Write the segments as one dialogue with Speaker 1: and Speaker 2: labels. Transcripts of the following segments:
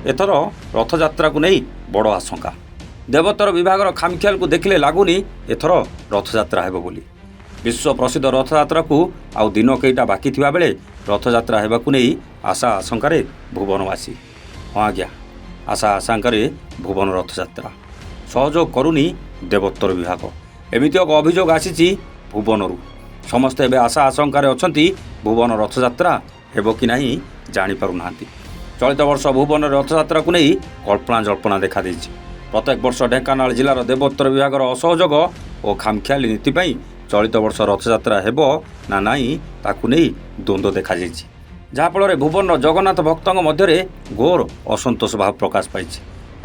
Speaker 1: एथर रथयात्रा को नहीं बड़ आशंका। देवोत्तर विभाग खामखियाल को देखिले लगुनि एथर रथयात्रा हेबो बोली। विश्व प्रसिद्ध रथयात्रा को आउ दिन कईटा बाकी थिबा बेले रथयात्रा हेबाकु नहीं आशा आशंकार भुवनवासी। हाँ आज्ञा, आशा आशंकार भुवन रथयात्रा सहयोग करुनी देवोत्तर विभाग। एमिति एक अभियोग आसी भुवनरू। समस्ते एवं आशा आशंकार अछंती भुवन रथयात्रा हेबो कि नहीं जानी पारु नाहांती। चलित वर्ष भुवन रथयात्रा को नहीं कल्पना जल्पना देखा देछि। प्रत्येक वर्ष ढेंकानाल जिलार देवोत्तर विभाग असहयोग और खामखियाली नीति पई चलित वर्ष रथयात्रा हेबो ना नहीं ताकु नहीं द्वंद्व देखा जाइछि। जहाँफल भुवन जगन्नाथ भक्तों मध्य घोर असंतोष भाव प्रकाश पाई।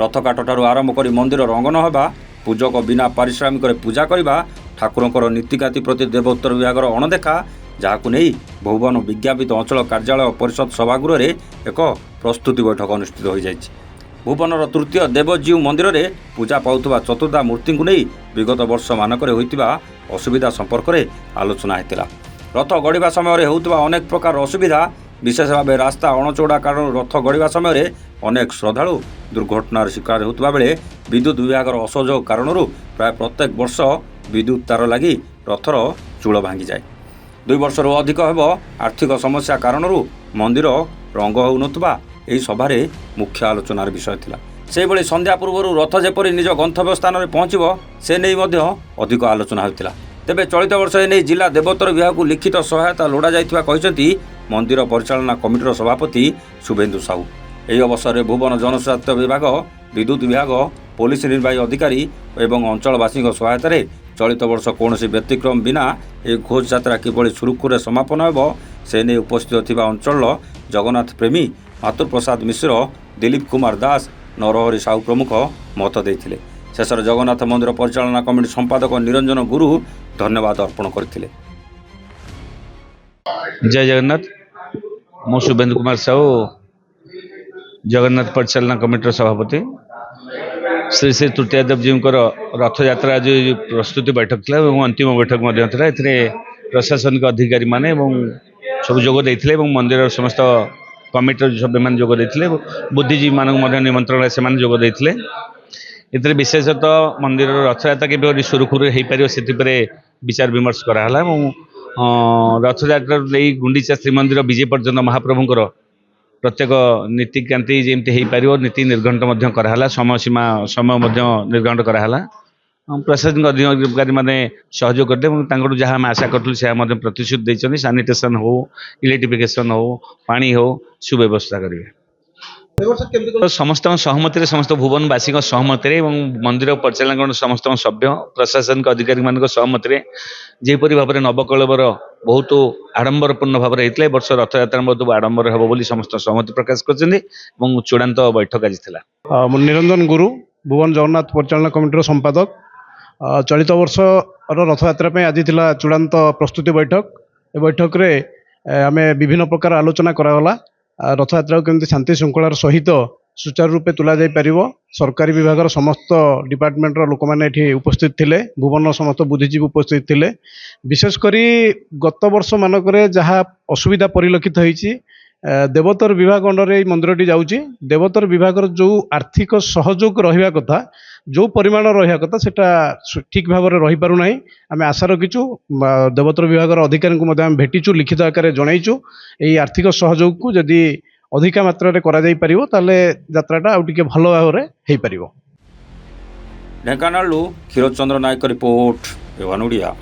Speaker 1: रथ काठठारू आरंभ कर मंदिर रंगन होगा, पूजक बिना पारिश्रमिक पूजा करने, ठाकुरंकर नीतिकाति प्रति देवोत्तर विभाग अणदेखा, जहां नहीं भुवन विज्ञापित अंचल कार्यालय परिषद सभागृह में एक प्रस्तुति बैठक अनुष्ठित हो जाइछि। भुवनर तृतीय देवजीव मंदिर में पूजा पाउथुबा चतुर्धा मूर्ति को नहीं विगत वर्ष मानक होइतिबा असुविधा संपर्क में आलोचना होता। रथ गढ़ा समय होउतबा अनेक प्रकार असुविधा, विशेष भाव रास्ता अणचौड़ा कारण रथ गढ़ा समय अनेक श्रद्धालु दुर्घटनार शिकार होता बेले विद्युत विभाग असहयोग कारण प्राय प्रत्येक वर्ष विद्युत तार लगी रथर चूल भांगी जाए। 2 वर्षर अधिक हेब आर्थिक समस्या कारण मंदिर रंग हो नथुबा एही सभारे मुख्य आलोचनार विषय थिला। से भली संध्या पूर्व रथ जेपरी निज गंतव्य स्थान में पहुँचब से नहीं मध्य अधिक आलोचना होता। तेबे चलित वर्ष एने जिला देवोत्तर विभाग को लिखित सहायता लोड़ा जाइथिबा कहिसेंती मंदिर परिचालना कमिटीर सभापति शुभेन्दु साहू। ଏହି ଅବସରରେ ଭୁବନ ଜନସ୍ୱାସ୍ଥ୍ୟ ବିଭାଗ, ବିଦ୍ୟୁତ ବିଭାଗ, ପୋଲିସ ନିର୍ବାହୀ ଅଧିକାରୀ ଏବଂ ଅଞ୍ଚଳବାସୀଙ୍କ ସହାୟତାରେ ଚଳିତ ବର୍ଷ କୌଣସି ବ୍ୟତିକ୍ରମ ବିନା ଏହି ଘୋଷ ଯାତ୍ରା କିଭଳି ସୁରୁଖୁରୁରେ ସମାପନ ହେବ ସେ ନେଇ ଉପସ୍ଥିତ ଥିବା ଅଞ୍ଚଳର ଜଗନ୍ନାଥ ପ୍ରେମୀ ମାତୃପ୍ରସାଦ ମିଶ୍ର, ଦିଲ୍ଲୀପ କୁମାର ଦାସ, ନରହରି ସାହୁ ପ୍ରମୁଖ ମତ ଦେଇଥିଲେ। ଶେଷରେ ଜଗନ୍ନାଥ ମନ୍ଦିର ପରିଚାଳନା କମିଟି ସମ୍ପାଦକ ନିରଞ୍ଜନ ଗୁରୁ ଧନ୍ୟବାଦ ଅର୍ପଣ କରିଥିଲେ।
Speaker 2: जय जगन्नाथ। मु शुभेन्दु कुमार साहू, जगन्नाथ परिचालना कमिटर सभापति। श्री श्री तृतीय देवजी रथ यात्रा जो प्रस्तुति बैठक था अंतिम बैठक प्रशासनिक अधिकारी माने सब जोग देते मंदिर समस्त कमिटर सभ्य मान जोग देते, बुद्धिजीवी मान निमंत्रण से जोग देते। इतने विशेषतः मंदिर रथयात्रा के सुरुखुरु हो पार से विचार विमर्श कराला। रथयात्रा गुंडीचा श्रीमंदिर विजय पर्यटन महाप्रभुंर प्रत्येक नीतिकांति जमी हो पार नीति निर्घंट कराला, समय सीमा समय निर्घंट कराला। प्रशासनिक अधिकारी मैंने सहयोग करते जहाँ आम आशा करूँ से प्रतिश्रुति देते। सानिटेशन हो, इलेक्ट्रिफिकेशन हो, पानी हो, सुव्यवस्था करेंगे। समस्त सहमति समस्त भुवनवासी सहमति मंदिर परिचालन समस्त सभ्य प्रशासनिक अधिकारी मान सहमति जेपरी भाव में नवकलेवर बहुत आडंबरपूर्ण भाव में होता वर्ष रथयात्रा बहुत आडंबर हे बोली समस्त सहमति प्रकाश कर चूड़ांत बैठक आज था।
Speaker 3: निरंजन गुरु, भुवन जगन्नाथ परिचालना कमिटीर संपादक। चलित वर्ष रथयात्रा आज थिला चूड़ांत प्रस्तुति बैठक। ए बैठक रे आमे विभिन्न प्रकार आलोचना करागला। रथयात्रा को केमती शांति श्रृंखलार सहित सुचारू रूपे तुला जाई परिवो। सरकारी विभाग समस्त डिपार्टमेंट लोक मैंने उपस्थित थिले, भुवन समस्त बुद्धिजीवी उपस्थित थिले। विशेषकर गत वर्ष मानक जहाँ असुविधा परिलक्षित होईची देवोत्तर विभाग अंडर मंदिरटी जाऊँगी। देवोत्तर विभाग जो आर्थिक सहयोग रहा कथा, जो परिमाण रहा कथा सेटा ठीक भाव में रही पारु नहीं। आम आशा रखीचु देवोत्तर विभाग अधिकारी को भेटीचु, लिखित आकार जनईचु यही आर्थिक सहयोग को जदि अधिका मात्रा करा जाई परिवो ताले यात्राटा आउ टिके भलो भाव में हेई परिवो।
Speaker 1: ढेंकानालू क्षीरचंद्र नायक रिपोर्ट, एवान ओडिया।